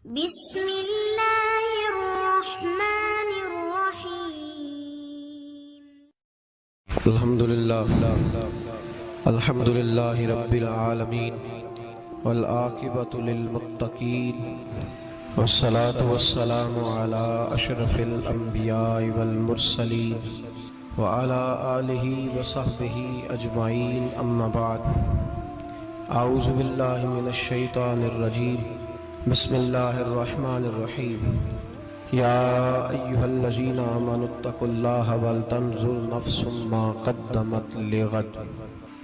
بسم اللہ الرحمن الرحیم۔ الحمد للہ رب العالمین والعاقبۃ للمتقین والصلاة والسلام علی اشرف الانبیاء والمرسلین وعلی آلہ وصحبہ اجمعین، اما بعد۔ اعوذ باللہ من الشیطان الرجیم، بسم اللہ الرحمن الرحیم۔ یا ایہا الذین آمنوا اتقوا اللہ ولتنظر نفس ما قدمت لغد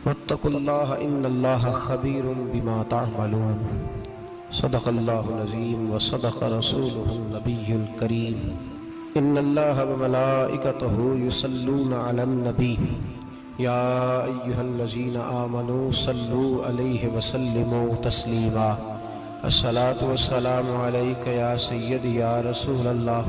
واتقوا اللہ ان اللہ خبیر بما تعملون۔ صدق اللہ العظیم وصدق رسولہ النبی الکریم۔ ان اللہ وملائکتہ یصلون علی النبی یا ایہا الذین آمنوا صلوا علیہ وسلموا تسلیما۔ الصلاة والسلام علیک یا سیدی یا رسول اللہ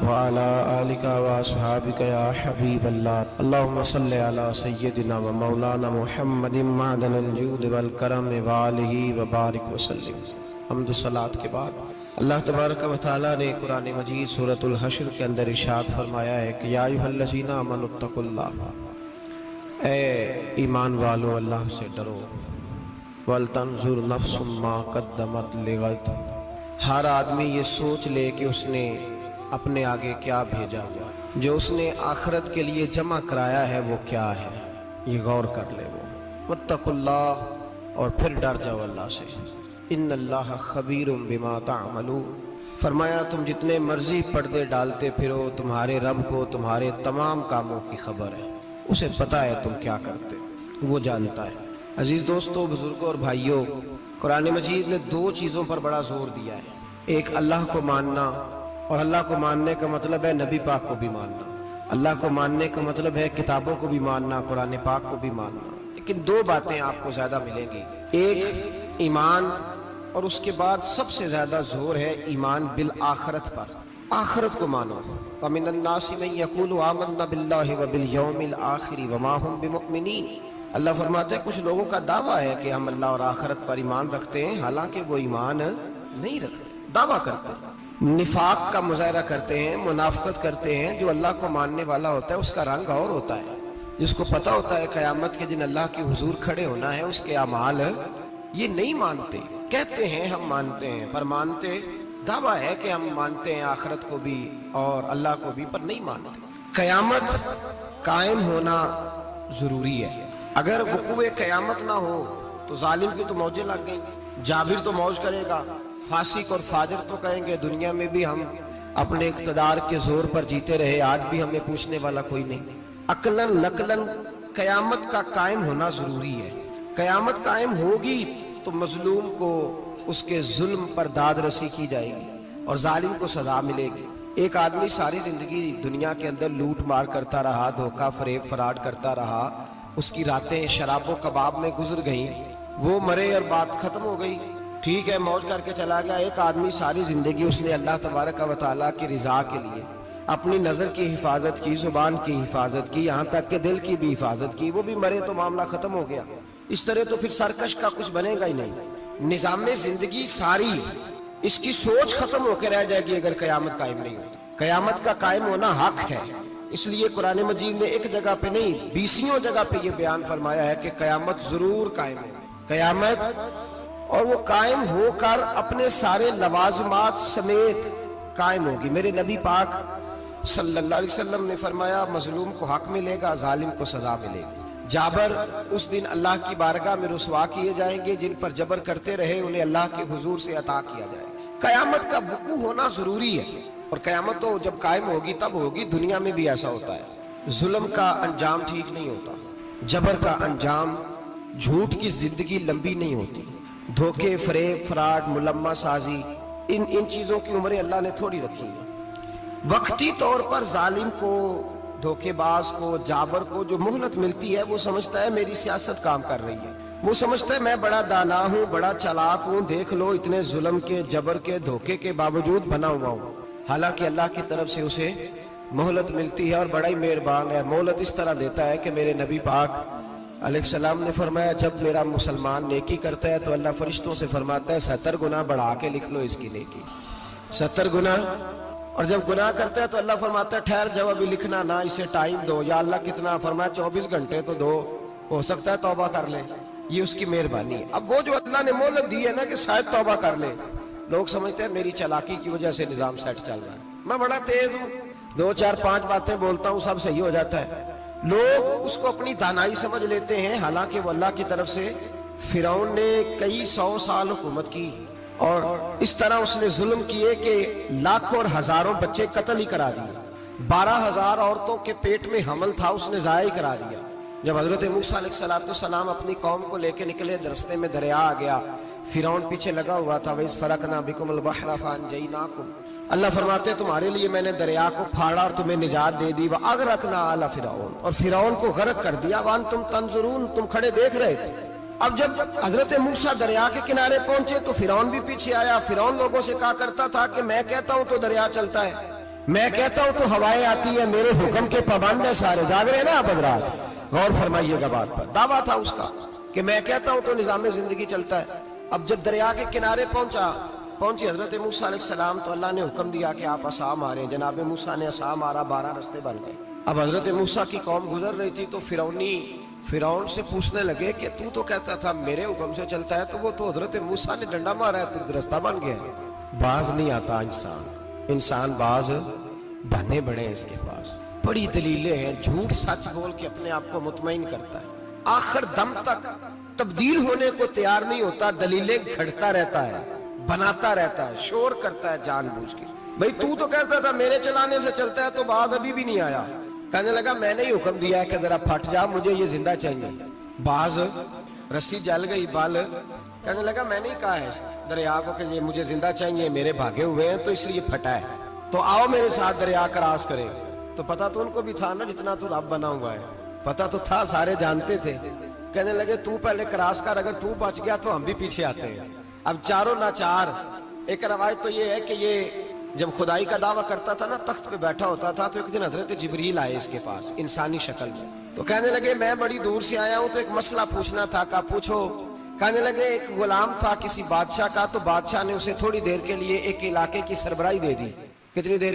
وعلی آلک واصحابک یا حبیب اللہ۔ اللہم صلی علی سیدنا و مولانا محمد معدن الجود والکرم وآلہ وبارک وسلم۔ حمد و صلاۃ کے بعد اللہ تبارک و تعالیٰ نے قرآن مجید سورۃ الحشر کے اندر ارشاد فرمایا ہے کہ یا ایھا الذین آمنوا اتقوا اللہ، اے ایمان والو اللہ سے ڈرو، وَلْتَنْظُرْ نَفْسٌ مَا قَدَّمَتْ لِغَدٍ، ہر آدمی یہ سوچ لے کہ اس نے اپنے آگے کیا بھیجا ہوا، جو اس نے آخرت کے لیے جمع کرایا ہے وہ کیا ہے، یہ غور کر لے وہ۔ وَاتَّقُوا اللَّهَ، اور پھر ڈر جاؤ اللہ سے۔ إِنَّ اللَّهَ خَبِيرٌ بِمَا تَعْمَلُونَ، فرمایا تم جتنے مرضی پردے ڈالتے پھرو، تمہارے رب کو تمہارے تمام کاموں کی خبر ہے، اسے پتہ ہے تم کیا کرتے، وہ جانتا ہے۔ عزیز دوستو، بزرگوں اور بھائیوں، قرآن مجید نے دو چیزوں پر بڑا زور دیا ہے۔ ایک اللہ کو ماننا، اور اللہ کو ماننے کا مطلب ہے نبی پاک کو بھی ماننا۔ اللہ کو ماننے کا مطلب ہے کتابوں کو بھی ماننا، قرآن پاک کو بھی ماننا۔ لیکن دو باتیں آپ کو زیادہ ملیں گی، ایک ایمان، اور اس کے بعد سب سے زیادہ زور ہے ایمان بالآخرت پر، آخرت کو مانو۔ وَمِنَ النَّاسِ مَن يَقُولُ آمَنَّا بِاللَّهِ وَبِالْيَوْمِ الْآخِرِ وَمَا هُم بِمُؤْمِنِينَ۔ اللہ فرماتے ہیں کچھ لوگوں کا دعویٰ ہے کہ ہم اللہ اور آخرت پر ایمان رکھتے ہیں، حالانکہ وہ ایمان نہیں رکھتے، دعویٰ کرتے ہیں، نفاق کا مظاہرہ کرتے ہیں، منافقت کرتے ہیں۔ جو اللہ کو ماننے والا ہوتا ہے اس کا رنگ اور ہوتا ہے، جس کو پتہ ہوتا ہے قیامت کے دن اللہ کے حضور کھڑے ہونا ہے، اس کے اعمال یہ نہیں مانتے، کہتے ہیں ہم مانتے ہیں، پر مانتے، دعویٰ ہے کہ ہم مانتے ہیں آخرت کو بھی اور اللہ کو بھی، پر نہیں مانتے۔ قیامت قائم ہونا ضروری ہے، اگر وقوع قیامت نہ ہو تو ظالم کی تو موجیں لگ گئیں، جابر تو موج کرے گا، فاسق اور فاجر تو کہیں گے دنیا میں بھی ہم اپنے اقتدار کے زور پر جیتے رہے، آج بھی ہمیں پوچھنے والا کوئی نہیں۔ عقلاً نقلاً قیامت کا قائم ہونا ضروری ہے۔ قیامت قائم ہوگی تو مظلوم کو اس کے ظلم پر داد رسی کی جائے گی اور ظالم کو سزا ملے گی۔ ایک آدمی ساری زندگی دنیا کے اندر لوٹ مار کرتا رہا، دھوکہ فریب فراڈ کرتا رہا، اس کی راتیں شراب و کباب میں گزر گئیں، وہ مرے اور بات ختم ہو گئی، ٹھیک ہے موج کر کے چلا گیا۔ ایک آدمی ساری زندگی اس نے اللہ تبارک و تعالیٰ کی رضا کے لیے اپنی نظر کی حفاظت کی، زبان کی حفاظت کی، یہاں تک کہ دل کی بھی حفاظت کی، وہ بھی مرے تو معاملہ ختم ہو گیا۔ اس طرح تو پھر سرکش کا کچھ بنے گا ہی نہیں، نظام زندگی ساری اس کی سوچ ختم ہو کے رہ جائے گی اگر قیامت قائم نہیں ہوتی۔ قیامت کا قائم ہونا حق ہے، اس لیے قرآن مجید نے ایک جگہ پہ نہیں 20 جگہ پہ یہ بیان فرمایا ہے کہ قیامت ضرور قائم ہے، قیامت، اور وہ قائم ہو کر اپنے سارے لوازمات سمیت قائم ہوگی۔ میرے نبی پاک صلی اللہ علیہ وسلم نے فرمایا مظلوم کو حق ملے گا، ظالم کو سزا ملے گی۔ جابر اس دن اللہ کی بارگاہ میں رسوا کیے جائیں گے، جن پر جبر کرتے رہے انہیں اللہ کے حضور سے عطا کیا جائے۔ قیامت کا وقوع ہونا ضروری ہے، اور قیامت تو جب قائم ہوگی تب ہوگی۔ دنیا میں بھی ایسا ہوتا ہے، ظلم کا انجام ٹھیک نہیں ہوتا، جبر کا انجام، جھوٹ کی زندگی لمبی نہیں ہوتی، دھوکے فریب فراڈ ملمہ سازی، ان چیزوں کی عمریں اللہ نے تھوڑی رکھی ہیں۔ وقتی طور پر ظالم کو، دھوکے باز کو، جابر کو جو مہلت ملتی ہے وہ سمجھتا ہے میری سیاست کام کر رہی ہے، وہ سمجھتا ہے میں بڑا دانا ہوں، بڑا چالاک ہوں، دیکھ لو اتنے ظلم کے، جبر کے، دھوکے کے باوجود بنا ہوا ہوں۔ حالانکہ اللہ کی طرف سے اسے مہلت ملتی ہے اور بڑا ہی مہربان ہے، مہلت اس طرح دیتا ہے کہ میرے نبی پاک علیہ السلام نے فرمایا جب میرا مسلمان نیکی کرتا ہے تو اللہ فرشتوں سے فرماتا ہے 70 گنا بڑھا کے لکھ لو اس کی نیکی، 70 گنا۔ اور جب گناہ کرتا ہے تو اللہ فرماتا ہے ٹھہر جاؤ ابھی لکھنا نہ، اسے ٹائم دو۔ یا اللہ کتنا؟ فرمایا 24 گھنٹے تو دو، ہو سکتا ہے توبہ کر لے، یہ اس کی مہربانی ہے۔ اب وہ جو اللہ نے مہلت دی ہے نا کہ شاید توبہ کر لے، لوگ سمجھتے ہیں میری چالاکی کی وجہ سے نظام سیٹ چل رہا ہے، میں بڑا تیز ہوں، 2 4 5 باتیں بولتا ہوں سب صحیح ہو جاتا ہے۔ لوگ اس کو اپنی دانائی سمجھ لیتے ہیں، حالانکہ وہ اللہ کی طرف سے۔ فرعون نے کئی 100 سال حکومت کی اور اس طرح اس نے ظلم کیے کہ لاکھوں اور ہزاروں بچے قتل ہی کرا دیے، 12,000 عورتوں کے پیٹ میں حمل تھا اس نے ضائع کرا دیا۔ جب حضرت موسیٰ علیہ السلام اپنی قوم کو لے کے نکلے، راستے میں دریا آ گیا، فرعون پیچھے لگا ہوا تھا، وَإِذْ فَرَقْنَا بِكُمُ الْبَحْرَ فَأَنْجَيْنَاكُمْ، اللہ فرماتے ہیں تمہارے لیے میں نے دریا کو پھاڑا اور تمہیں نجات دے دی، وَأَغْرَقْنَا آلَ فِرْعَوْنَ، اور فرعون کو غرق کر دیا، وَأَنْتُمْ تَنْظُرُونَ، تم کھڑے دیکھ رہے تھے۔ اب جب حضرت موسیٰ دریا کے کنارے پہنچے تو فرعون بھی پیچھے آیا۔ فرعون لوگوں سے کہا کرتا تھا کہ میں کہتا ہوں تو دریا چلتا ہے، میں کہتا ہوں تو ہوائیں آتی ہیں، میرے حکم کے پابند ہے سارے۔ جاگ رہے ہیں نا آپ حضرات، غور فرمائیے گا بات پر۔ دعویٰ تھا اس کا کہ میں کہتا ہوں تو نظام زندگی چلتا ہے۔ اب جب دریا کے کنارے پہنچی حضرت موسیٰ علیہ السلام تو اللہ نے حکم دیا کہ آپ عصا ماریں۔ جناب موسیٰ نے عصا مارا، 12 رستے بن گئے۔ اب حضرت موسیٰ کی قوم گزر رہی تھی تو فرعون سے پوچھنے لگے کہ تو کہتا تھا میرے حکم سے چلتا ہے، تو وہ تو حضرت موسیٰ نے ڈنڈا مارا ہے تو رستہ بن گیا۔ باز نہیں آتا انسان باز بنے بڑے ہیں اس کے پاس، بڑی دلیلیں ہیں، جھوٹ سچ بول کے اپنے آپ کو مطمئن کرتا ہے، آخر دم تک تبدیل ہونے کو تیار نہیں ہوتا، دلیلیں گھڑتا رہتا ہے، بناتا رہتا ہے، شور کرتا ہے جان بوجھ کے۔ بھئی تو کہتا تھا میرے چلانے سے چلتا ہے، تو باز ابھی بھی نہیں آیا۔ کہنے لگا میں نے ہی حکم دیا ہے کہ ذرا پھٹ جا، مجھے یہ زندہ چاہیے۔ باز رسی جل گئی، بال کہنے لگا میں نے ہی کہا ہے دریا کو کہ یہ مجھے زندہ چاہیے، میرے بھاگے ہوئے ہیں تو اس لیے پھٹا ہے، تو آؤ میرے ساتھ دریا کراس کرے۔ تو پتا تو ان کو بھی تھا نا جتنا تو رب بنا ہوا ہے، پتا تو تھا، سارے جانتے تھے۔ کہنے لگے تو پہلے کراس کر، اگر تو بچ گیا تو ہم بھی پیچھے آتے ہیں۔ اب چاروں ناچار۔ ایک روایت تو یہ ہے کہ یہ جب خدائی کا دعویٰ کرتا تھا نا، تخت پہ بیٹھا ہوتا تھا، تو ایک دن حضرت جبریل آئے اس کے پاس انسانی شکل میں، تو کہنے لگے میں بڑی دور سے آیا ہوں تو ایک مسئلہ پوچھنا تھا۔ کہا پوچھو۔ کہنے لگے ایک غلام تھا کسی بادشاہ کا، تو بادشاہ نے اسے تھوڑی دیر کے لیے ایک علاقے کی سربراہی دے دی۔ کتنی دیر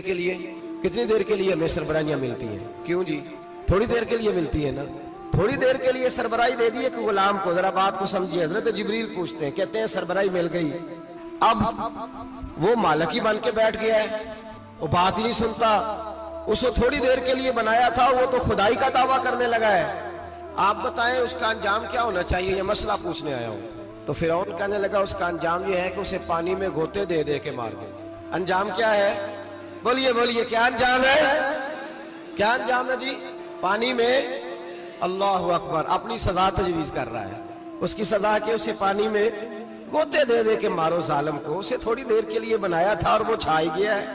کے لیے ہمیں سربراہیاں ملتی ہیں؟ کیوں جی؟ تھوڑی دیر کے لیے ملتی ہے نا، تھوڑی دیر کے لیے سربراہی دے دی ایک غلام کو۔ ذرا بات کو سمجھیے، حضرت جبریل پوچھتے ہیں، کہتے ہیں سربراہی مل گئی، اب وہ مالک ہی بن کے بیٹھ گیا ہے، وہ بات ہی نہیں سنتا، اس کو تھوڑی دیر کے لیے بنایا تھا، وہ تو خدائی کا دعویٰ کرنے لگا ہے، آپ بتائیں اس کا انجام کیا ہونا چاہیے؟ یہ مسئلہ پوچھنے آیا ہوں۔ تو فرعون کہنے لگا اس کا انجام یہ ہے کہ اسے پانی میں گوتے دے دے کے مار دے۔ انجام کیا ہے؟ بولیے کیا انجام ہے؟ کیا انجام ہے جی؟ پانی میں، اللہ اکبر، اپنی سزا تجویز کر رہا ہے۔ اس کی سزا کہ اسے پانی میں گوتے دے دے کے مارو ظالم کو، اسے تھوڑی دیر کے لیے بنایا تھا اور وہ چھائی گیا ہے،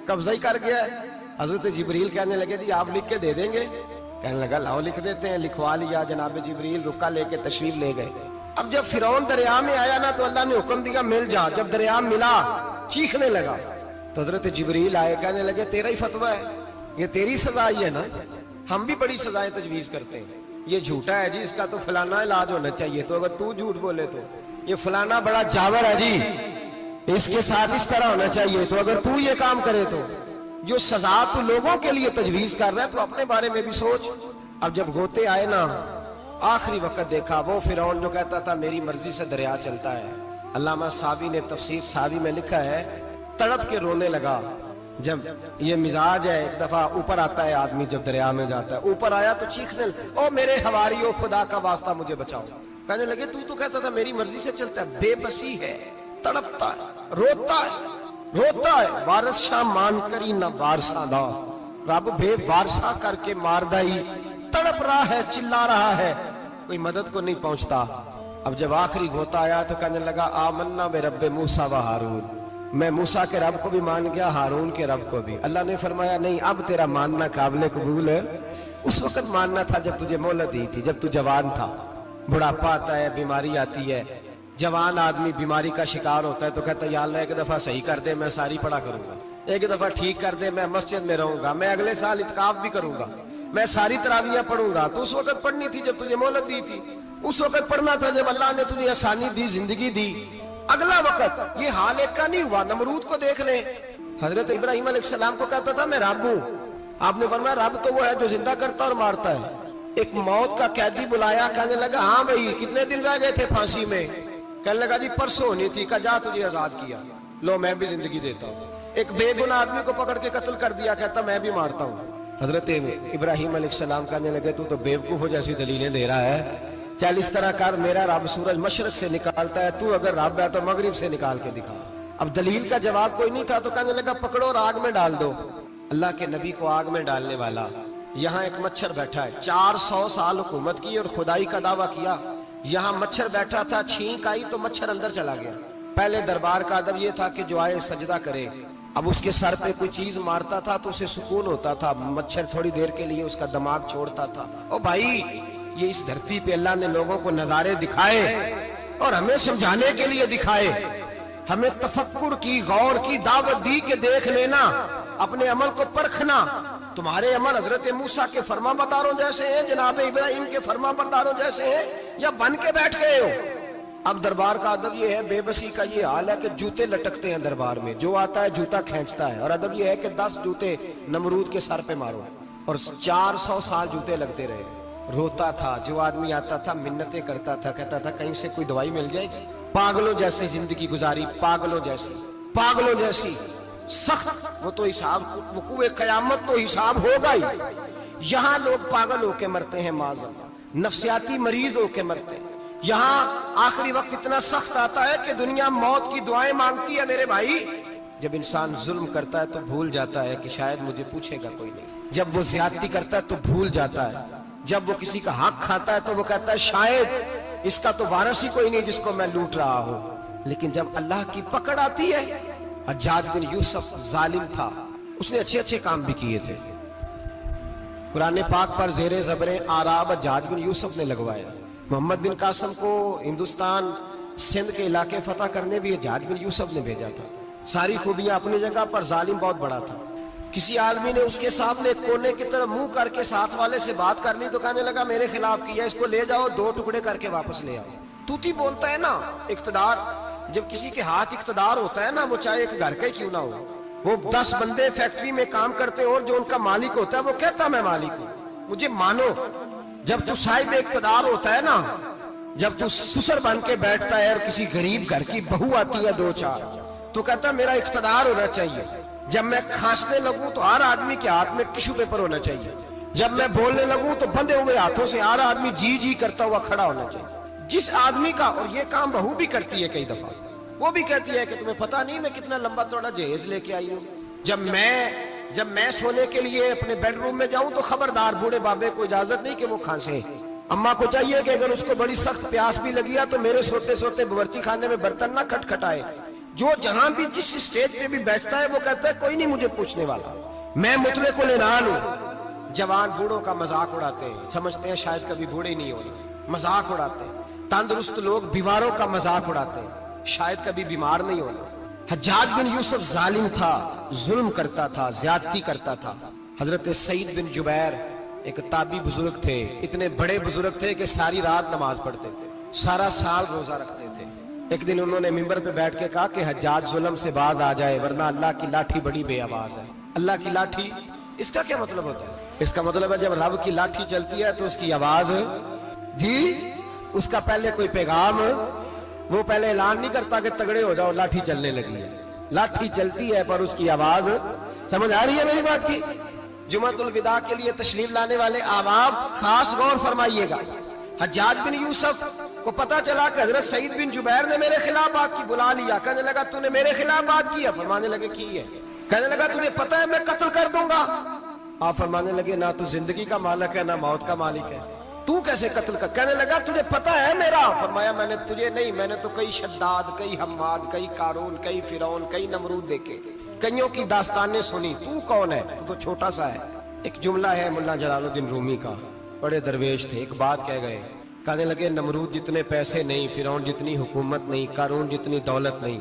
قبضہ ہی کر گیا ہے۔ حضرت جبریل کہنے لگے جی آپ لکھ کے دے دیں گے؟ کہنے لگا لاؤ لکھ دیتے ہیں۔ لکھوا لیا، جناب جبریل رکا لے کے تشریف لے گئے۔ اب جب فرعون دریا میں آیا نا تو اللہ نے حکم دیا مل جا۔ جب دریا ملا چیخنے لگا تو حضرت جبریل آئے، کہنے لگے تیرا ہی فتویٰ ہے، یہ تیری سزا ہی ہے نا، ہم بھی بڑی سزائیں تجویز کرتے ہیں، یہ جھوٹا ہے جی، اس کا تو فلانا علاج ہونا چاہیے، تو اگر تو جھوٹ بولے تو یہ فلانا بڑا جاور ہے جی، اس کے ساتھ اس طرح ہونا چاہیے، تو اگر تو یہ کام کرے تو جو سزا تو لوگوں کے لیے تجویز کر رہا ہے تو اپنے بارے میں بھی سوچ۔ اب جب گوتے آئے نا، آخری وقت دیکھا وہ فرعون جو کہتا تھا میری مرضی سے دریا چلتا ہے، علامہ ساوی نے تفسیر ساوی میں لکھا ہے تڑپ کے رونے لگا۔ جب یہ مزاج ہے، ایک دفعہ اوپر آتا ہے آدمی جب دریا میں جاتا ہے، اوپر آیا تو چیخنے او میرے حواریو خدا کا واسطہ مجھے بچاؤ۔ کہنے لگے تو کہتا تھا میری مرضی سے چلتا ہے، بے بسی ہے، تڑپتا ہے، روتا ہے، وارث شاہ مان کری نہ وارثہ دا، رب بے وارثہ کر کے مار دائی، تڑپ رہا ہے، چلا رہا ہے، کوئی مدد کو نہیں پہنچتا۔ اب جب آخری گھوتا آیا تو کہنے لگا آمنا برب موسیٰ و ہارون، میں موسیٰ کے رب کو بھی مان گیا، ہارون کے رب کو بھی۔ اللہ نے فرمایا نہیں، اب تیرا ماننا قابل قبول ہے، اس وقت ماننا تھا جب تجھے مہلت دی تھی، جب تو جوان تھا۔ بڑھاپا آتا ہے، بیماری آتی ہے، جوان آدمی بیماری کا شکار ہوتا ہے تو کہتا ہے یا اللہ ایک دفعہ صحیح کر دے، میں ساری پڑھا کروں گا، ایک دفعہ ٹھیک کر دے، میں مسجد میں رہوں گا، میں اگلے سال اعتکاف بھی کروں گا، میں ساری تراویحیں پڑھوں گا. تو اس وقت پڑھنی تھی جب تجھے مہلت دی تھی, اس وقت پڑھنا تھا جب اللہ نے تجھے آسانی دی, زندگی دی. اگلا وقت یہ حال ایک کا نہیں ہوا. نمرود کو دیکھ لیں, حضرت ابراہیم علیہ السلام کو کہتا تھا میں رب ہوں. آپ نے فرمایا رب تو وہ ہے جو زندہ کرتا اور مارتا ہے. ایک موت کا قیدی بلایا, کہنے لگا ہاں بھائی کتنے دن رہ گئے تھے پھانسی میں؟ کہنے لگا جی پرسوں ہونی تھی. کہا جا تجھے آزاد کیا, لو میں بھی زندگی دیتا ہوں. ایک بے گناہ آدمی کو پکڑ کے قتل کر دیا, کہتا میں بھی مارتا ہوں. حضرت ابراہیم علیہ السلام کہنے لگے تو بیوقوفوں جیسی دلیلیں دے رہا ہے. چل اس طرح کر, میرا رب سورج مشرق سے نکالتا ہے, تو اگر رب ہے تو مغرب سے نکال کے دکھا. اب دلیل کا جواب کوئی نہیں تھا تو کہنے لگا پکڑو اور آگ میں ڈال دو. اللہ کے نبی کو آگ میں ڈالنے والا. یہاں ایک مچھر بیٹھا ہے, 400 سال حکومت کی اور خدائی کا دعویٰ کیا. یہاں مچھر بیٹھا تھا, چھینک آئی تو مچھر اندر چلا گیا. پہلے دربار کا ادب یہ تھا کہ جو آئے سجدہ کرے. اب اس کے سر پہ کوئی چیز مارتا تھا تو اسے سکون ہوتا تھا. مچھر تھوڑی دیر کے لیے اس کا دماغ چھوڑتا تھا. او بھائی یہ اس دھرتی پہ اللہ نے لوگوں کو نظارے دکھائے اور ہمیں سمجھانے کے لیے دکھائے. ہمیں تفکر کی, غور کی دعوت دی کہ دیکھ لینا, اپنے عمل کو پرکھنا. تمہارے عمل حضرت موسیٰ کے فرما برداروں جیسے ہیں, جناب ابراہیم کے فرما برداروں جیسے ہیں, یا بن کے بیٹھ گئے ہو؟ اب دربار کا ادب یہ ہے, بے بسی کا یہ حال ہے کہ جوتے لٹکتے ہیں دربار میں. جو آتا ہے جوتا کھینچتا ہے. اور ادب یہ ہے کہ 10 جوتے نمرود کے سر پہ مارو. اور 400 سال جوتے لگتے رہے. روتا تھا, جو آدمی آتا تھا منتیں کرتا تھا, کہتا تھا کہیں سے کوئی دوائی مل جائے گی. پاگلوں جیسی زندگی گزاری, پاگلوں جیسی سخت. وہ تو حساب, وقوع قیامت تو حساب ہوگا ہی. یہاں لوگ پاگل ہو کے مرتے ہیں, معذاللہ نفسیاتی مریض ہو کے مرتے ہیں. یہاں آخری وقت اتنا سخت آتا ہے کہ دنیا موت کی دعائیں مانگتی ہے. میرے بھائی جب انسان ظلم کرتا ہے تو بھول جاتا ہے کہ شاید مجھے پوچھے گا کوئی نہیں. جب وہ زیادتی کرتا ہے تو بھول جاتا ہے. جب وہ کسی کا حق کھاتا ہے تو وہ کہتا ہے شاید اس کا تو وارث ہی کوئی نہیں جس کو میں لوٹ رہا ہوں. لیکن جب اللہ کی پکڑ آتی ہے, حجاج بن یوسف ظالم تھا, اس نے اچھے کام بھی کیے تھے. قرآن پاک پر زیر زبریں آراب حجاج بن یوسف نے لگوایا. محمد بن قاسم کو ہندوستان سندھ کے علاقے فتح کرنے بھی حجاج بن یوسف نے بھیجا تھا. ساری خوبیاں اپنی جگہ پر, ظالم بہت بڑا تھا. کسی آدمی نے اس کے سامنے کونے کی طرف منہ کر کے ساتھ والے سے بات کر لی تو کہنے لگا میرے خلاف کیا, اس کو لے جاؤ 2 ٹکڑے کر کے واپس لے آؤ. توتی بولتا ہے نا اقتدار. جب کسی کے ہاتھ اقتدار ہوتا ہے نا, وہ چاہے ایک گھر کا ہی کیوں نہ ہو, وہ 10 بندے فیکٹری میں کام کرتے ہو اور جو ان کا مالک ہوتا ہے وہ کہتا میں مالک ہوں, مجھے مانو. جب تو صاحب اقتدار ہوتا ہے نا, جب تو سسر بن کے بیٹھتا ہے اور کسی غریب گھر کی بہو آتی ہے 2-4 تو کہتا ہے میرا اقتدار ہونا چاہیے. جب میں کھانسنے لگوں تو ہر آدمی کے ہاتھ میں ٹشو پیپر ہونا چاہیے. جب میں بولنے لگوں تو بندھے ہوئے ہاتھوں سے ہر آدمی جی کرتا ہوا کھڑا ہونا چاہیے. جس آدمی کا, اور یہ کام بہو بھی کرتی ہے کئی دفعہ, وہ بھی کہتی ہے کہ تمہیں پتہ نہیں میں کتنا لمبا چوڑا جہیز لے کے آئی ہوں. جب میں سونے کے لیے اپنے بیڈ روم میں جاؤں تو خبردار بوڑھے بابے کو اجازت نہیں کہ وہ کھانسے. اماں کو چاہیے کہ اگر اس کو بڑی سخت پیاس بھی لگی ہے تو میرے سوتے باورچی خانے میں برتن نہ کھٹکھٹائے. جو جہاں بھی جس اسٹیج پہ بھی بیٹھتا ہے وہ کہتا ہے کوئی نہیں مجھے پوچھنے والا, میں مطلق العنان ہوں. جوان بوڑھوں کا مذاق اڑاتے ہیں, سمجھتے ہیں شاید کبھی بوڑھے نہیں ہونا, مذاق اڑاتے ہیں. تندرست لوگ بیماروں کا مذاق اڑاتے ہیں, شاید کبھی بیمار نہیں ہونا. حجاج بن یوسف ظالم تھا, ظلم کرتا تھا, زیادتی کرتا تھا. حضرت سعید بن جبیر ایک تابعی بزرگ تھے, اتنے بڑے بزرگ تھے کہ ساری رات نماز پڑھتے تھے, سارا سال روزہ رکھتے تھے. ایک دن انہوں نے منبر پہ بیٹھ کے کہا کہ حجاج ظلم سے باز آ جائے ورنہ اللہ کی لاٹھی بڑی بے آواز ہے. اللہ کی لاٹھی, اس کا کیا مطلب ہوتا ہے؟ اس کا مطلب ہے جب رب کی لاٹھی چلتی ہے تو اس کی آواز, جی اس کا پہلے کوئی پیغام, وہ پہلے اعلان نہیں کرتا کہ تگڑے ہو جاؤ لاٹھی چلنے لگی ہے. لاٹھی چلتی ہے پر اس کی آواز, سمجھ آ رہی ہے میری بات کی؟ جمعۃ الوداع کے لیے تشریف لانے والے احباب خاص غور فرمائیے گا. حجاج بن یوسف کو پتا چلا کہ حضرت سعید بن جبیر نے میرے خلاف بات کی, بلا لیا. کہنے لگا تو نے میرے خلاف بات کی؟ فرمانے لگے کی ہے. کہنے لگا تجھے پتا ہے میں قتل کر دوں گا. آپ فرمانے لگے نہ تو زندگی کا مالک ہے نہ موت کا مالک ہے, تو کیسے قتل کر؟ کہنے لگا تجھے پتا ہے میرا. فرمایا میں نے تجھے نہیں, میں نے تو کئی شداد, کئی حماد, کئی قارون, کئی فرعون, کئی نمرود دیکھے, کئیوں کی داستانیں سنی. تو کون ہے؟ تو چھوٹا سا ہے. ایک جملہ ہے ملا جلال الدین رومی کا, بڑے درویش تھے, ایک بات کہہ گئے. کہنے لگے نمرود جتنے پیسے نہیں, فرعون جتنی حکومت نہیں, قارون جتنی دولت نہیں,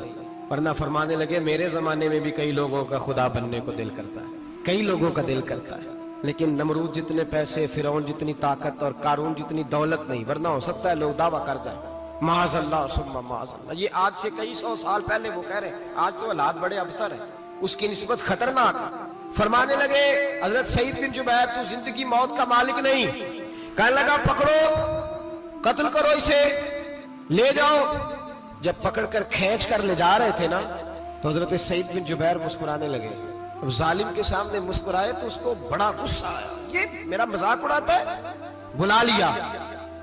ورنہ فرمانے لگے میرے زمانے میں بھی کئی لوگوں کا خدا بننے کو دل کرتا ہے, کئی لوگوں کا دل کرتا ہے. لیکن نمرود جتنے پیسے، فرعون جتنی طاقت اور قارون جتنی دولت نہیں، ورنہ ہو سکتا ہے لوگ دعویٰ کر جائیں معاذ اللہ ثم معاذ اللہ۔ یہ آج سے کئی سو سال پہلے وہ کہہ رہے ہیں، آج تو حالات بڑے ابتر ہیں، اس کی نسبت خطرناک۔ فرمانے لگے حضرت سعید بن جبیر تو زندگی موت کا مالک نہیں، کہنے لگا پکڑو قتل کرو اسے، لے جاؤ۔ جب پکڑ کر کھینچ کر لے جا رہے تھے نا تو حضرت سعید بن جبیر مسکرانے لگے۔ اب ظالم کے سامنے مسکرائے تو اس کو بڑا غصہ آیا، یہ میرا مذاق اڑاتا ہے؟ بلا لیا،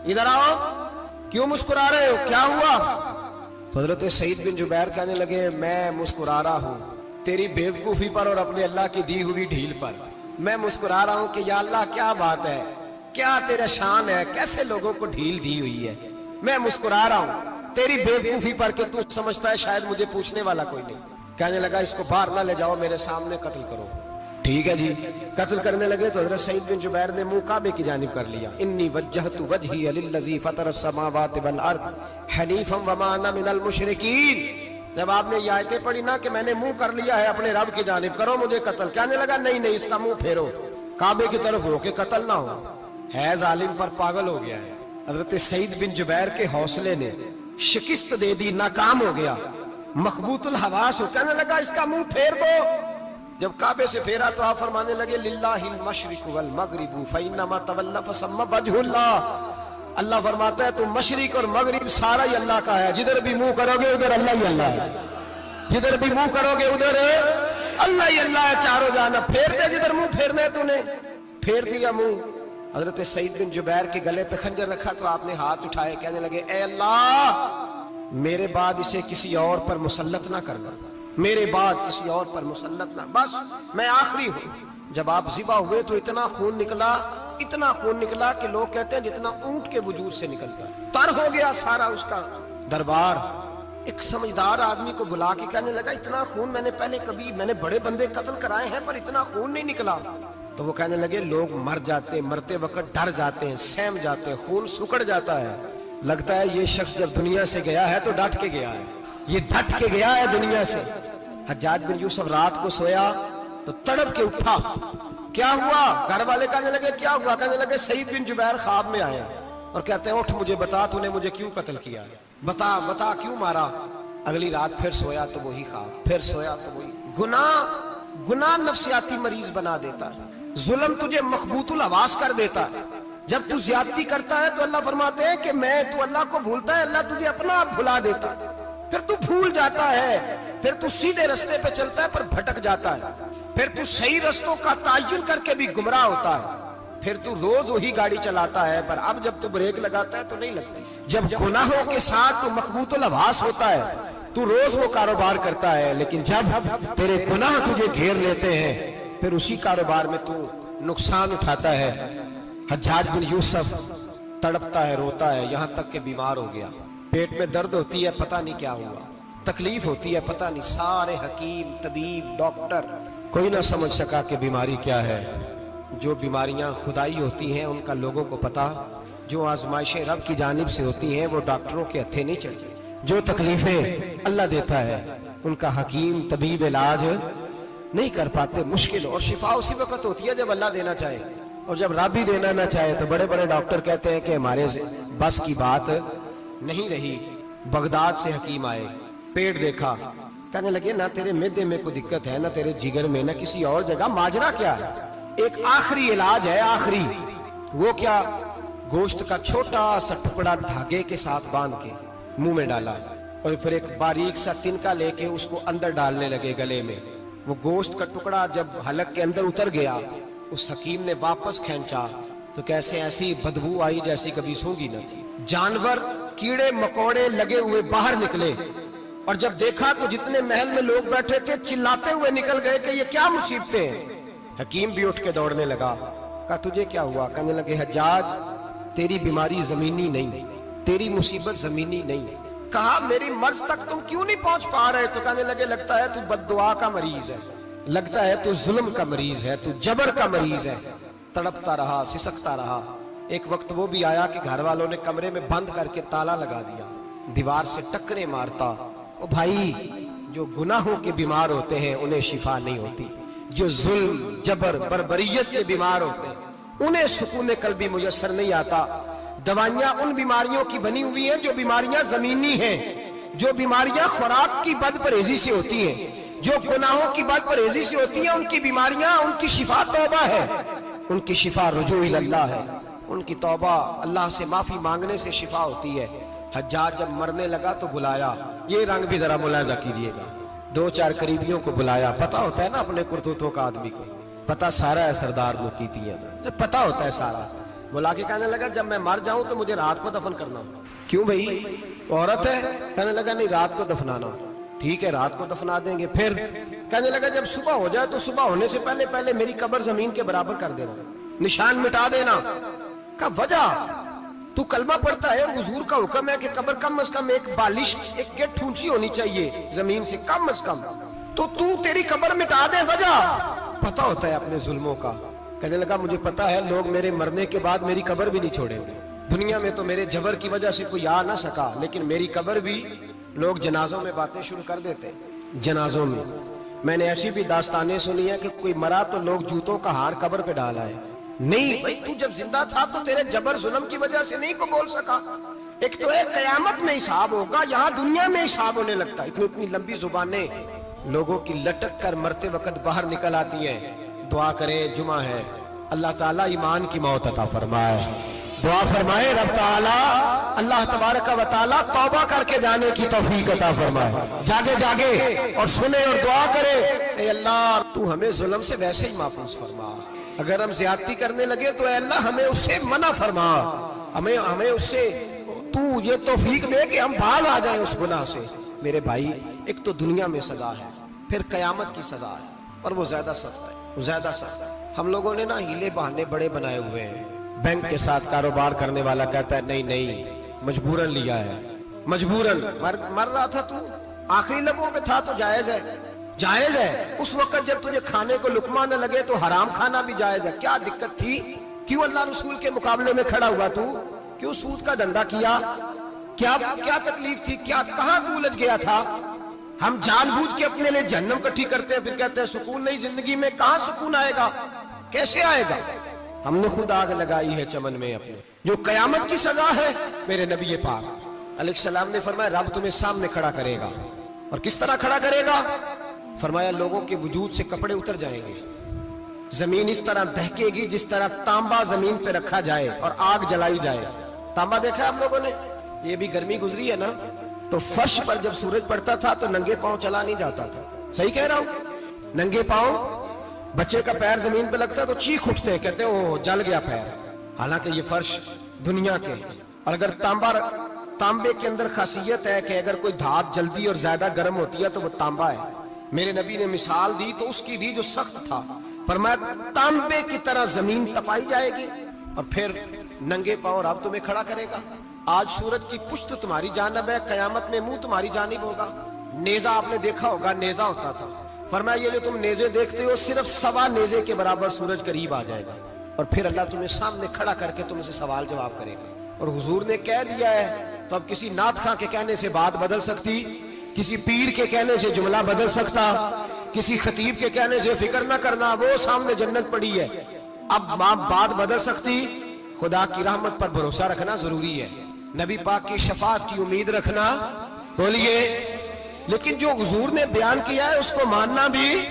ادھر آؤ، کیوں مسکرا رہے ہو، کیا ہوا؟ تو حضرت سعید بن جبیر کہنے لگے میں مسکرا رہا ہوں تیری بیوقوفی پر اور اپنے اللہ کی دی ہوئی ڈھیل پر۔ میں مسکرا رہا ہوں کہ یا اللہ کیا بات ہے، کیا تیرا شان ہے، کیسے لوگوں کو ڈھیل دی ہوئی ہے۔ میں مسکرا رہا ہوں تیری بیوقوفی پر کہ تو سمجھتا ہے شاید مجھے پوچھنے والا کوئی نہیں۔ کہنے لگا اس کو باہر نہ لے جاؤ، میرے سامنے قتل کرو۔ ٹھیک ہے جی، قتل کرنے لگے تو حضرت سعید بن جبیر نے منہ کعبے کی جانب کر لیا۔ انی وجہت وجہی للذی فطر السماوات والارض حنیفا وما انا من المشرکین۔ جب آپ نے یہ آیتیں پڑھی نا کہ میں نے منہ کر لیا ہے اپنے رب کی جانب، کرو مجھے قتل، کہنے لگا نہیں نہیں، اس کا منہ پھیرو، کعبے کی طرف ہو کے قتل نہ ہو۔ ہے ظالم پر پاگل ہو گیا ہے۔ حضرت سعید بن جبیر کے حوصلے نے شکست دے دی، ناکام ہو گیا، مخبوط الحواس ہو، کہنے لگا اس کا منہ پھیر دو۔ جب کعبے سے پھیرا تو آپ فرمانے لگے للہ المشرق والمغرب فانما تولى فثم وجه اللہ۔ اللہ فرماتا ہے تو مشرق اور مغرب سارا ہی اللہ کا ہے، جدھر بھی منہ کرو گے ادھر اللہ ہی اللہ ہے، جدھر بھی منہ کرو گے ادھر اللہ ہی اللہ ہے چاروں جانب۔ پھیر دے جدھر منہ پھیرنا ہے تو نے، پھیر دیا منہ۔ حضرت سعید بن جبیر کے گلے پہ خنجر رکھا تو آپ نے ہاتھ اٹھائے، کہنے لگے اے اللہ میرے بعد اسے کسی اور پر مسلط نہ کرنا، میرے بعد کسی اور پر مسلط نہ، بس میں آخری ہوں۔ جب آپ ذبح ہوئے تو اتنا خون نکلا، اتنا خون نکلا کہ لوگ کہتے ہیں جتنا اونٹ کے وجود سے نکلتا، تر ہو گیا سارا اس کا دربار۔ ایک سمجھدار آدمی کو بلا کے کہنے لگا اتنا خون میں نے پہلے کبھی، میں نے بڑے بندے قتل کرائے ہیں پر اتنا خون نہیں نکلا۔ تو وہ کہنے لگے لوگ مر جاتے ہیں، مرتے وقت ڈر جاتے ہیں، سہم جاتے ہیں، خون سکڑ جاتا ہے، لگتا ہے یہ شخص جب دنیا سے گیا ہے تو ڈٹ کے گیا ہے، یہ ڈٹ کے گیا ہے دنیا سے۔ حجاج بن یوسف رات کو سویا تو تڑپ کے اٹھا، کیا ہوا؟ گھر والے کہنے لگے کیا ہوا؟ کہنے لگے سعید بن جبیر خواب میں آئے اور کہتے ہیں اٹھ مجھے بتا تو نے مجھے کیوں قتل کیا، بتا بتا کیوں مارا۔ اگلی رات پھر سویا تو وہی خواب، پھر سویا تو وہی۔ گناہ نفسیاتی مریض بنا دیتا ہے، ظلم تجھے مخبوط الحواس کر دیتا ہے۔ جب تو زیادتی کرتا ہے تو اللہ فرماتے ہیں کہ تو اللہ کو بھولتا ہے، اللہ تجھے اپنا آپ بھلا دیتا ہے، پھر تو بھول جاتا ہے، پھر تو سیدھے رستے پہ چلتا ہے پر بھٹک جاتا ہے، پھر تو صحیح رستوں کا تعین کر کے بھی گمراہ ہوتا ہے، پھر تو روز وہی گاڑی چلاتا ہے پر اب جب تو بریک لگاتا ہے تو نہیں لگتی۔ جب گناہوں کے ساتھ تو مخبوط الحواس ہوتا ہے تو روز وہ کاروبار کرتا ہے، لیکن جب تیرے گناہ تجھے گھیر لیتے ہیں پھر اسی کاروبار میں تو نقصان اٹھاتا ہے۔ حجاج بن یوسف تڑپتا ہے، روتا ہے، یہاں تک کہ بیمار ہو گیا، پیٹ میں درد ہوتی ہے، پتہ نہیں کیا ہوا، تکلیف ہوتی ہے، پتہ نہیں، سارے حکیم طبیب ڈاکٹر کوئی نہ سمجھ سکا کہ بیماری کیا ہے۔ جو بیماریاں خدائی ہوتی ہیں ان کا لوگوں کو پتا، جو آزمائشیں رب کی جانب سے ہوتی ہیں وہ ڈاکٹروں کے ہتھے نہیں چڑھتی، جو تکلیفیں اللہ دیتا ہے ان کا حکیم طبیب علاج نہیں کر پاتے، مشکل، اور شفا اسی وقت ہوتی ہے جب اللہ دینا چاہے، اور جب رب ہی دینا نہ چاہے تو بڑے بڑے ڈاکٹر کہتے ہیں کہ ہمارے بس کی بات نہیں رہی۔ بغداد سے حکیم آئے، پیٹ دیکھا، کہنے لگے نہ تیرے معدے میں کوئی دقت ہے، نہ تیرے جگر میں، نہ کسی اور جگہ، ماجرا کیا ہے؟ ایک آخری علاج ہے، آخری، وہ کیا؟ گوشت کا چھوٹا سا ٹکڑا دھاگے کے ساتھ باندھ کے منہ میں ڈالا اور پھر ایک باریک سا تنکا لے کے اس کو اندر ڈالنے لگے گلے میں۔ وہ گوشت کا ٹکڑا جب حلق کے اندر اتر گیا اس حکیم نے واپس کھینچا تو کیسے ایسی بدبو آئی جیسی کبھی سونگی نہ تھی، جانور کیڑے مکوڑے لگے ہوئے باہر نکلے، اور جب دیکھا تو جتنے محل میں لوگ بیٹھے تھے چلاتے ہوئے نکل گئے کہ یہ کیا مصیبتیں ہیں۔ حکیم بھی اٹھ کے دوڑنے لگا، کہا تجھے کیا ہوا؟ کہنے لگے حجاج تیری بیماری زمینی نہیں، تیری مصیبت زمینی نہیں۔ کہا میری مرض تک تم کیوں نہیں پہنچ پا رہے؟ تو کہنے لگے لگتا ہے تو بد دعا کا مریض ہے، لگتا ہے تو ظلم کا مریض ہے، تو جبر کا مریض ہے۔ تڑپتا رہا، سسکتا رہا۔ ایک وقت وہ بھی آیا کہ گھر والوں نے کمرے میں بند کر کے تالا لگا دیا، دیوار سے ٹکرے مارتا۔ او بھائی، جو گناہوں کے بیمار ہوتے ہیں انہیں شفا نہیں ہوتی، جو ظلم جبر بربریت کے بیمار ہوتے ہیں انہیں سکون قلبی میسر نہیں آتا. دوائیاں ان بیماریوں کی بنی ہوئی ہیں جو بیماریاں زمینی ہیں, جو بیماریاں خوراک کی بد پرہیزی سے ہوتی ہیں, جو گناہوں کی بد پرہیزی سے ہوتی ہیں. ان کی بیماریاں, ان کی شفا توبہ ہے, ان کی شفا رجوع اللہ ہے, ان کی توبہ اللہ سے معافی مانگنے سے شفا ہوتی ہے. حجاج جب مرنے لگا تو بلایا, یہ رنگ بھی ذرا ملاحظہ کیجیے گا, 2-4 قریبیوں کو بلایا. پتا ہوتا ہے نا اپنے کرتوتوں کا آدمی کو, پتا سارا ہے سردار مکیتیاں, جب پتا ہوتا ہے سارا. بلا کے کہنے لگا جب میں مر جاؤں تو مجھے رات کو دفن کرنا. کیوں بھائی عورت ہے؟ کہنے لگا نہیں رات کو دفنانا. ٹھیک ہے رات کو دفنا دیں گے. پھر کہنے لگا جب صبح ہو جائے تو صبح ہونے سے پہلے پہلے میری قبر زمین کے برابر کر دینا, نشان مٹا دینا. کا وجہ تو کلمہ پڑھتا ہے, حضور کا حکم ہے کہ قبر کم از کم ایک بالش, ایک گیٹ اونچی ہونی چاہیے زمین سے کم از کم, تو تیری قبر مٹا دے. وجہ پتا ہوتا ہے اپنے ظلموں کا. کہنے لگا مجھے پتا ہے لوگ میرے مرنے کے بعد میری قبر بھی نہیں چھوڑیں گے. دنیا میں تو میرے جبر کی وجہ سے کوئی آ نہ سکا, لیکن میری قبر بھی لوگ جنازوں میں باتیں شروع کر دیتے. جنازوں میں نے ایسی بھی داستانیں سنی ہیں کہ کوئی مرا تو لوگ جوتوں کا ہار قبر پہ ڈالا ہے. نہیں بھائی تو جب زندہ تھا تو تیرے جبر ظلم کی وجہ سے نہیں کو بول سکا. ایک تو ایک قیامت میں حساب ہوگا, یہاں دنیا میں حساب ہونے لگتا ہے. اتنی لمبی زبانیں لوگوں کی لٹک کر مرتے وقت باہر نکل آتی ہیں. دعا کریں, جمعہ ہے, اللہ تعالیٰ ایمان کی موت عطا فرمائے. دعا فرمائے رب تعالیٰ اللہ تبارک و تعالیٰ توبہ کر کے جانے کی توفیق عطا فرمائے. جاگے اور سنے اور دعا کرے, اے اللہ تو ہمیں ظلم سے ویسے ہی محفوظ فرما. اگر ہم زیادتی کرنے لگے تو اے اللہ ہمیں اس سے منع فرما, ہمیں اس سے تو یہ توفیق دے کہ ہم باز آ جائیں اس گناہ سے. میرے بھائی ایک تو دنیا میں سزا ہے, پھر قیامت کی سزا ہے, اور وہ زیادہ سخت ہے, وہ زیادہ سخت ہے. ہم لوگوں نے نا ہیلے بہانے بڑے بنائے ہوئے ہیں. بینک کے ساتھ کاروبار کرنے والا کہتا ہے نہیں مجبوراً لیا ہے, مجبوراً. مر رہا تھا تو آخری لبوں پہ تھا تو جائز ہے, جائز ہے. اس وقت جب تجھے کھانے کو لقمہ نہ لگے تو حرام کھانا بھی جائز ہے. کیا دقت تھی؟ کیوں اللہ رسول کے مقابلے میں کھڑا ہوا تو؟ کیوں سود کا دھندا کیا؟ کیا تکلیف تھی؟ کیا کہاں تو الجھ گیا تھا؟ ہم جان بوجھ کے اپنے لیے جہنم کٹھی کرتے ہیں, پھر کہتے ہیں سکون نہیں زندگی میں. کہاں سکون آئے گا؟ کیسے آئے گا؟ ہم نے خود آگ لگائی ہے چمن میں اپنے. جو قیامت کی سزا ہے, میرے نبی پاک علیہ السلام نے فرمایا رب تمہیں سامنے کھڑا کرے گا. اور کس طرح کھڑا کرے گا؟ فرمایا لوگوں کے وجود سے کپڑے اتر جائیں گے, زمین اس طرح دہکے گی جس طرح تانبا زمین پہ رکھا جائے اور آگ جلائی جائے. تانبا دیکھا ہے آپ لوگوں نے؟ یہ بھی گرمی گزری ہے نا, تو فرش پر جب سورج پڑتا تھا تو ننگے پاؤں چلا نہیں جاتا تھا. صحیح کہہ رہا ہوں؟ ننگے پاؤں, بچے کا پیر زمین پہ لگتا ہے تو چیخ اٹھتے ہیں, کہتے ہیں اوہ جل گیا پیر. حالانکہ یہ فرش دنیا کے, اور اگر تانبے کے اندر خاصیت ہے کہ اگر کوئی دھات جلدی اور زیادہ گرم ہوتی ہے تو وہ تانبا ہے. میرے نبی نے مثال دی تو اس کی دی جو سخت تھا, فرمایا تانبے کی طرح زمین تپائی جائے گی اور پھر ننگے پاؤں رب تمہیں کھڑا کرے گا. آج سورج کی پشت تمہاری جانب ہے, قیامت میں منہ تمہاری جانب ہوگا. نیزہ آپ نے دیکھا ہوگا, نیزہ ہوتا تھا. فرمایا یہ جو تم نیزے دیکھتے ہو صرف 1.25 نیزے کے برابر سورج قریب آ جائے گا, اور پھر اللہ تمہیں سامنے کھڑا کر کے تم سے سوال جواب کرے گا. اور حضور نے کہہ دیا ہے تو اب کسی نعت خواں کے کہنے سے بات بدل سکتی, کسی پیر کے کہنے سے جملہ بدل سکتا, کسی خطیب کے کہنے سے فکر نہ کرنا وہ سامنے جنت پڑی ہے, اب بات بدل سکتی. خدا کی رحمت پر بھروسہ رکھنا ضروری ہے, نبی پاک کی شفاعت کی امید رکھنا. بولیے, لیکن جو حضور نے بیان کیا ہے اس کو ماننا بھی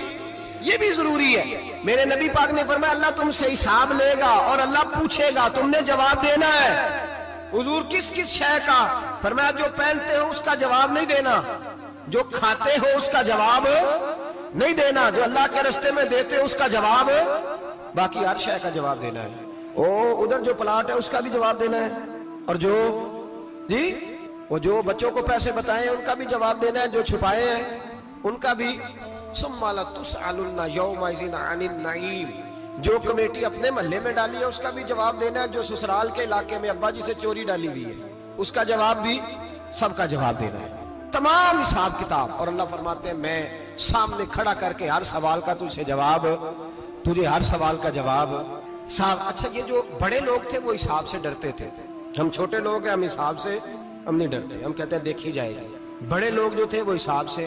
یہ بھی ضروری ہے. میرے نبی پاک نے فرمایا اللہ تم سے حساب لے گا اور اللہ پوچھے گا, تم نے جواب دینا ہے. حضور کس شے کا؟ فرمایا جو پہنتے ہو اس کا جواب نہیں دینا, جو کھاتے ہو اس کا جواب نہیں دینا, جو اللہ کے راستے میں دیتے ہو اس کا جواب, باقی ہر شے کا جواب دینا ہے. ادھر جو پلاٹ ہے اس کا بھی جواب دینا ہے, اور جو بچوں کو پیسے بتائے ان کا بھی جواب دینا ہے, جو چھپائے ہیں ان کا بھی. ثم لتسألن یومئذ عن النعیم, جو کمیٹی اپنے محلے میں ڈالی ہے اس کا بھی جواب دینا ہے, جو سسرال کے علاقے میں ابا جی سے چوری ڈالی ہوئی ہے اس کا جواب بھی, سب کا جواب دینا ہے, تمام حساب کتاب. اور اللہ فرماتے ہیں میں سامنے کھڑا کر کے ہر سوال کا تجھ سے جواب, تجھے ہر سوال کا جواب. اچھا یہ جو بڑے لوگ تھے وہ حساب سے ڈرتے تھے, ہم چھوٹے لوگ ہیں ہم حساب سے ہم نہیں ڈرتے, ہم کہتے ہیں دیکھی جائے گی. بڑے لوگ جو تھے وہ حساب سے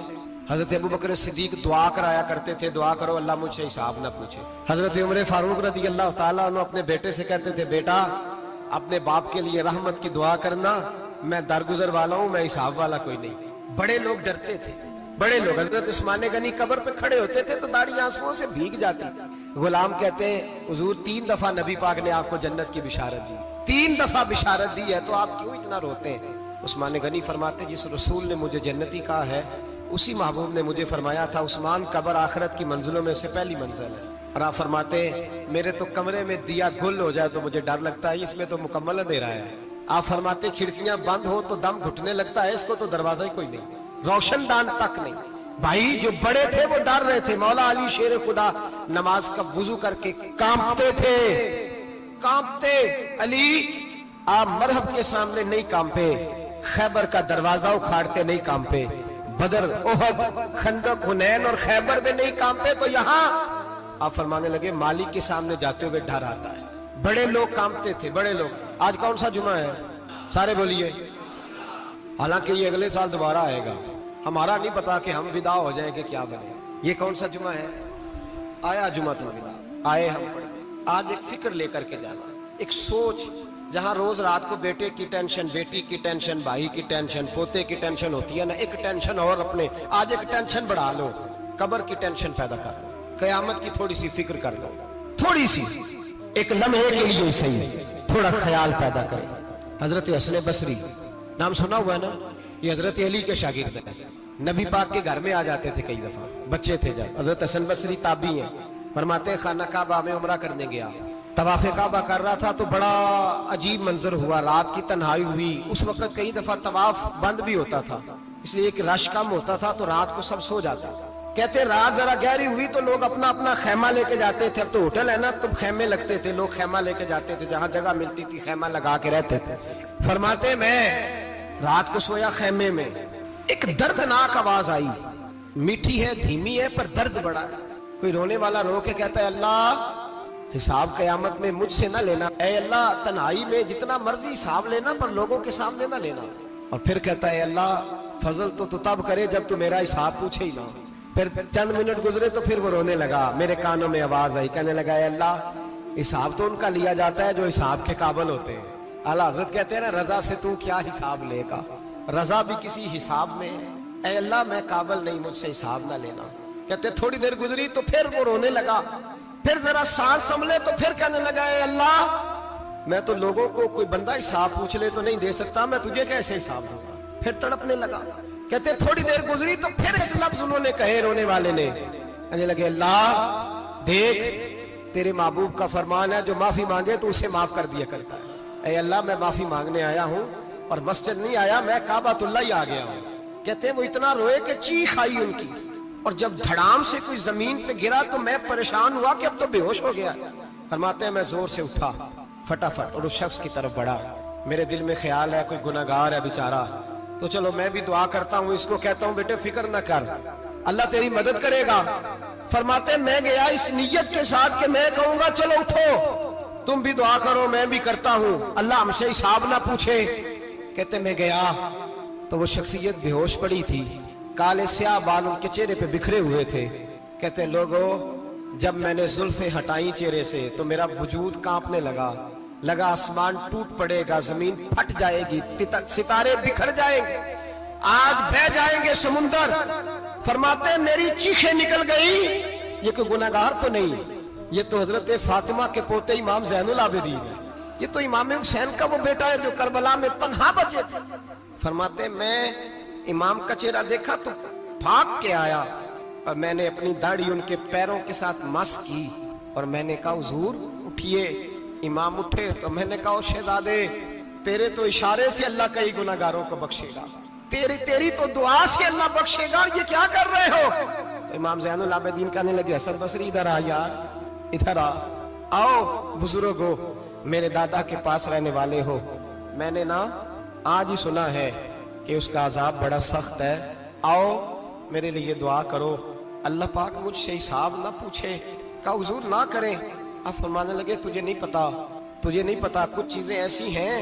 حضرت ابو بکر صدیق دعا کرایا کرتے تھے, دعا کرو اللہ مجھ سے حساب نہ پوچھے. حضرت عمر فاروق رضی اللہ تعالیٰ عنہ اپنے بیٹے سے کہتے تھے, بیٹا اپنے باپ کے لیے رحمت کی دعا کرنا, میں درگزر والا ہوں, میں حساب والا کوئی نہیں. بڑے لوگ ڈرتے تھے, بڑے لوگ. حضرت عثمان غنی قبر پہ کھڑے ہوتے تھے تو داڑھی آنسوؤں سے بھیگ جاتی. غلام کہتے ہیں حضور 3 دفعہ نبی پاک نے آپ کو جنت کی بشارت دی, 3 دفعہ بشارت دی ہے, تو آپ کیوں اتنا روتے ہیں؟ عثمان غنی فرماتے جس رسول نے مجھے جنتی کہا ہے اسی محبوب نے مجھے فرمایا تھا عثمان قبر آخرت کی منزلوں میں سے پہلی منزل ہے. اور آپ فرماتے میرے تو کمرے میں دیا گل ہو جائے تو مجھے ڈر لگتا ہے, اس میں تو مکمل اندھیرا ہے. آپ فرماتے کھڑکیاں بند ہو تو دم گھٹنے لگتا ہے, اس کو تو دروازہ ہی کوئی نہیں, روشن دان تک نہیں. بھائی جو بڑے تھے وہ ڈر رہے تھے. مولا علی شیر خدا نماز کا وضو کر کے کانپتے تھے, کانپتے. علی آپ مرحب کے سامنے نہیں کانپے, خیبر کا دروازہ اکھاڑتے نہیں کانپے, بدر احد خندق حنین اور خیبر میں نہیں کانپے, تو یہاں آپ فرمانے لگے مالک کے سامنے جاتے ہوئے ڈر آتا ہے. بڑے لوگ کانپتے تھے, بڑے لوگ. آج کون سا جمعہ ہے؟ سارے بولیے. حالانکہ یہ اگلے سال دوبارہ آئے گا, ہمارا نہیں پتا کہ ہم ودا ہو جائیں کہ کیا بنے. یہ کون سا جمعہ ہے؟ آیا جمعہ تو ودا آئے ہم. آج ایک فکر لے کر کے جانا, ایک سوچ. جہاں روز رات کو بیٹے کی ٹینشن, بیٹی کی ٹینشن, بھائی کی ٹینشن, پوتے کی ٹینشن ہوتی ہے نا, ایک ٹینشن اور اپنے آج ایک ٹینشن بڑھا لو, قبر کی ٹینشن پیدا کر لو, قیامت کی تھوڑی سی فکر کر لو, تھوڑی سی, ایک لمحے کے لیے ہی صحیح تھوڑا خیال پیدا کرے. حضرت حسن بصری نام سنا ہوا ہے نا, یہ حضرت علی کے شاگرد ہیں. نبی پاک کے گھر میں آ جاتے تھے کئی دفعہ, بچے تھے جب. حضرت حسن بصری تابعی ہیں, فرماتے خانہ کعبہ میں عمرہ کرنے گیا, طواف کعبہ کر رہا تھا تو بڑا عجیب منظر ہوا, رات کی تنہائی ہوئی. اس وقت کئی دفعہ طواف بند بھی ہوتا تھا, اس لیے کہ رش کم ہوتا تھا تو رات کو سب سو جاتا. کہتے رات ذرا گہری ہوئی تو لوگ اپنا اپنا خیمہ لے کے جاتے تھے. اب تو ہوٹل ہے نا تو خیمے لگتے تھے, لوگ خیمہ لے کے جاتے تھے, جہاں جگہ ملتی تھی خیمہ لگا کے رہتے تھے. فرماتے میں رات کو سویا خیمے میں, ایک دردناک آواز آئی, میٹھی ہے دھیمی ہے پر درد بڑا ہے. کوئی رونے والا رو کے کہتا ہے اللہ حساب قیامت میں مجھ سے نہ لینا, اے اللہ تنہائی میں جتنا مرضی حساب لینا پر لوگوں کے سامنے نہ لینا. اور پھر کہتا ہے اللہ فضل تو تب کرے جب تو میرا حساب پوچھے ہی نہ. پھر چند منٹ گزرے تو پھر وہ رونے لگا, میرے کانوں میں آواز آئی, کہنے لگا اے اللہ حساب تو ان کا لیا جاتا ہے جو حساب کے قابل ہوتے ہیں. اعلیٰ حضرت کہتے ہیں نا رضا سے تو کیا حساب لے گا, رضا بھی کسی حساب میں ہے. اے اللہ میں قابل نہیں, مجھ سے حساب نہ لینا. کہتے تھوڑی دیر گزری تو پھر وہ رونے لگا, پھر ذرا سانس سنبھلے تو پھر کہنے لگا اے اللہ میں تو لوگوں کو کوئی بندہ حساب پوچھ لے تو نہیں دے سکتا, میں تجھے کیسے حساب دوں گا. پھر تڑپنے لگا. کہتے تھوڑی دیر گزری تو پھر ایک لفظ انہوں نے کہے رونے والے نے, کہنے لگے اللہ دیکھ تیرے محبوب کا فرمان ہے جو معافی مانگے تو اسے معاف کر دیا کرتا ہے. اے اللہ میں معافی مانگنے آیا ہوں اور مسجد نہیں آیا, میں کعبۃ اللہ ہی آ گیا ہوں. کہتے ہیں وہ اتنا روئے کہ چیخ آئی ان کی, اور جب دھڑام سے کوئی زمین پہ گرا تو میں پریشان ہوا کہ اب تو بے ہوش ہو گیا. فرماتے ہیں میں زور سے اٹھا فٹافٹ اور اس شخص کی طرف بڑھا. میرے دل میں خیال ہے کوئی گناہگار ہے بیچارہ, تو چلو میں بھی دعا کرتا ہوں, اس کو کہتا ہوں بیٹے فکر نہ کر, اللہ تیری مدد کرے گا. فرماتے ہیں میں گیا اس نیت کے ساتھ کہ میں کہوں گا چلو اٹھو تم بھی دعا کرو, میں بھی کرتا ہوں, اللہ ہم سے حساب نہ پوچھے. کہتے میں گیا تو وہ شخصیت بے ہوش پڑی تھی, کالے سیاہ بال ان کے چہرے پہ بکھرے ہوئے تھے. کہتے لوگوں جب میں نے زلفیں ہٹائیں چہرے سے تو میرا وجود کانپنے لگا آسمان ٹوٹ پڑے گا, زمین پھٹ جائے گی, ستارے بکھر جائیں گے, آج بہ جائیں گے سمندر. فرماتے ہیں میری چیخیں نکل گئی. یہ کوئی گناہگار تو نہیں, یہ تو حضرت فاطمہ کے پوتے امام زین العابدین ہے, یہ تو امام حسین کا وہ بیٹا ہے جو کربلا میں تنہا بچے تھے. فرماتے ہیں میں امام کا چہرہ دیکھا تو بھاگ کے آیا اور میں نے اپنی داڑھی ان کے پیروں کے ساتھ مس کی اور میں نے کہا حضور اٹھیے. امام اٹھے تو میں نے کہا شہزادے تیرے تو اشارے سے اللہ کئی گناہگاروں کو بخشے گا, تیری تو دعا سے اللہ بخشے گا, یہ کیا کر رہے ہو؟ تو امام زین العابدین کہنے لگے حسن بصری ادھر آ یار, ادھر آؤ بزرگو, میرے دادا کے پاس رہنے والے ہو, میں نے نا آج ہی سنا ہے کہ اس کا عذاب بڑا سخت ہے, آؤ میرے لیے دعا کرو, اللہ پاک مجھ سے حساب نہ پوچھے. کہا حضور نہ کریں. آپ فرمانے لگے تجھے نہیں پتا کچھ چیزیں ایسی ہیں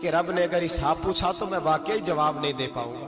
کہ رب نے اگر حساب پوچھا تو میں واقعی جواب نہیں دے پاؤں گا.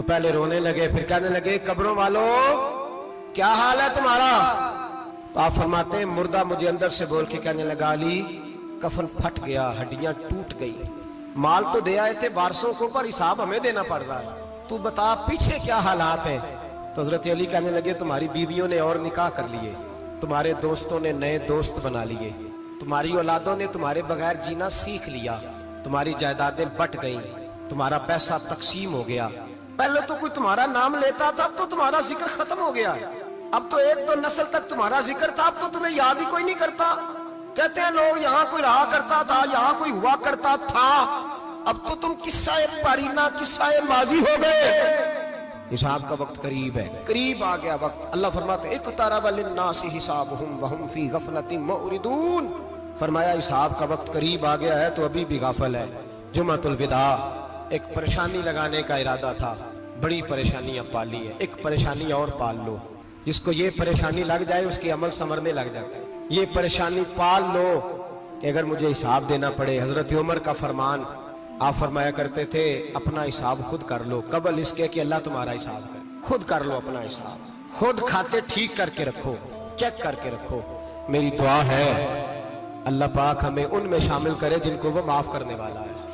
تو پہلے رونے لگے، پھر کہنے لگے قبروں والوں کیا حال ہے تمہارا؟ تو آپ فرماتے ہیں مردہ مجھے اندر سے بول کے کہنے لگا علی کفن پھٹ گیا، ہڈیاں ٹوٹ گئی، مال تو دے آئے تھے وارثوں کو پر حساب ہمیں دینا پڑ رہا ہے، تو بتا پیچھے کیا حالات ہیں؟ تو حضرت علی کہنے لگے تمہاری بیویوں نے اور نکاح کر لیے، تمہارے دوستوں نے نئے دوست بنا لیے، تمہاری اولادوں نے تمہارے بغیر جینا سیکھ لیا، تمہاری جائیدادیں بٹ گئیں، تمہارا پیسہ تقسیم ہو گیا، پہلے تو کوئی تمہارا نام لیتا تھا، اب تو تمہارا ذکر ختم ہو گیا، اب تو ایک دو نسل تک تمہارا ذکر تھا، اب تو تمہیں یاد ہی کوئی نہیں کرتا۔ کہتے ہیں لوگ یہاں کوئی رہا کرتا تھا، یہاں کوئی ہوا کرتا تھا، اب تو تم قصہ پارینہ قصہ ماضی ہو گئے، حساب کا وقت قریب ہے، قریب آ گیا وقت۔ اللہ فرماتے ہیں اقترب للناس حسابهم وهم فی غفلۃ معرضون، فرمایا حساب کا وقت قریب آ گیا ہے تو ابھی بھی غافل ہے۔ جمعۃ الوداع ایک پریشانی لگانے کا ارادہ تھا، بڑی پریشانیاں پالی ہے، ایک پریشانی اور پال لو، جس کو یہ پریشانی لگ جائے اس کے عمل سنورنے لگ جاتے ہیں۔ یہ پریشانی پال لو کہ اگر مجھے حساب دینا پڑے، حضرت عمر کا فرمان، آپ فرمایا کرتے تھے اپنا حساب خود کر لو قبل اس کے کہ اللہ تمہارا حساب کرے، خود کر لو اپنا حساب، خود کھاتے ٹھیک کر کے رکھو، چیک کر کے رکھو۔ میری دعا ہے اللہ پاک ہمیں ان میں شامل کرے جن کو وہ معاف کرنے والا ہے۔